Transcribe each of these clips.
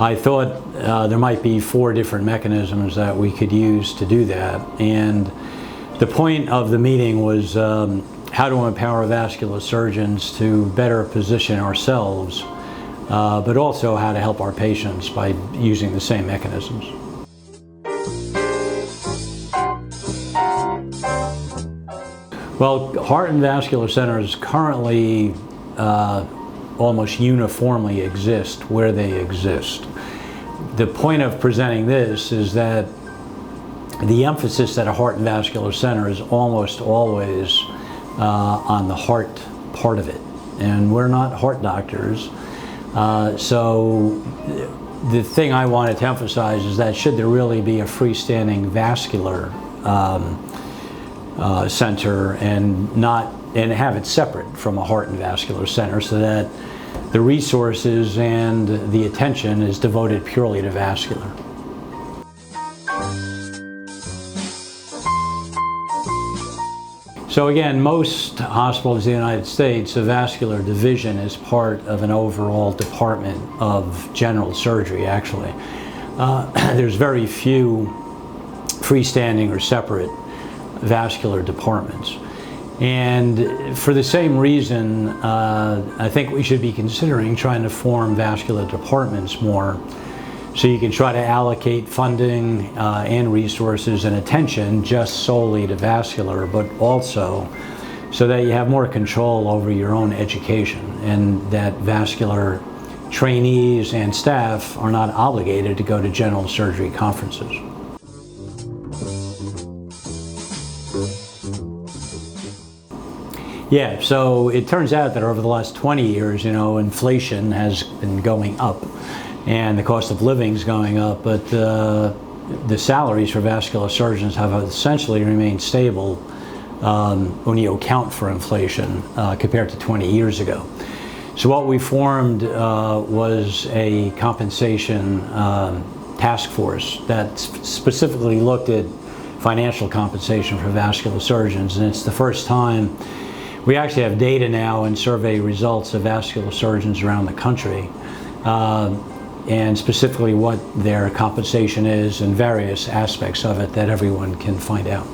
I thought there might be 4 different mechanisms that we could use to do that. And the point of the meeting was how to empower vascular surgeons to better position ourselves, but also how to help our patients by using the same mechanisms. Well, heart and vascular centers currently almost uniformly exist where they exist. The point of presenting this is that the emphasis at a heart and vascular center is almost always on the heart part of it. And we're not heart doctors. So the thing I wanted to emphasize is that should there really be a freestanding vascular center and have it separate from a heart and vascular center so that the resources and the attention is devoted purely to vascular. So again, most hospitals in the United States, a vascular division is part of an overall department of general surgery, actually. There's very few freestanding or separate vascular departments. And for the same reason, I think we should be considering trying to form vascular departments more, so you can try to allocate funding and resources and attention just solely to vascular, but also so that you have more control over your own education and that vascular trainees and staff are not obligated to go to general surgery conferences. Yeah, so it turns out that over the last 20 years, inflation has been going up and the cost of living is going up, but the salaries for vascular surgeons have essentially remained stable when you account for inflation compared to 20 years ago. So what we formed was a compensation task force that specifically looked at financial compensation for vascular surgeons, and it's the first time we actually have data now and survey results of vascular surgeons around the country, and specifically what their compensation is and various aspects of it that everyone can find out.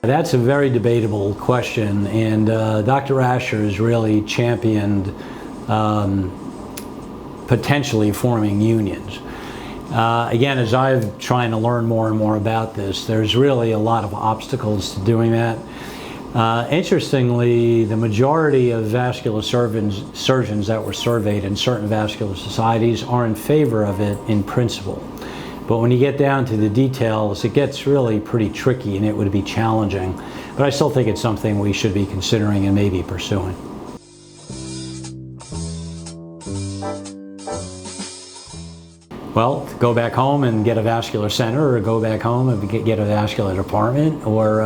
That's a very debatable question, and Dr. Asher has really championed potentially forming unions. Again, as I've trying to learn more and more about this, there's really a lot of obstacles to doing that. Interestingly, the majority of vascular surgeons that were surveyed in certain vascular societies are in favor of it in principle. But when you get down to the details, it gets really pretty tricky and it would be challenging. But I still think it's something we should be considering and maybe pursuing. Well, go back home and get a vascular center, or go back home and get a vascular department, or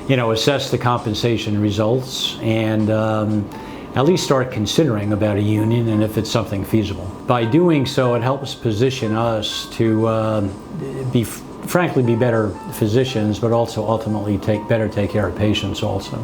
assess the compensation results and at least start considering about a union and if it's something feasible. By doing so, it helps position us to frankly be better physicians, but also ultimately take care of patients also.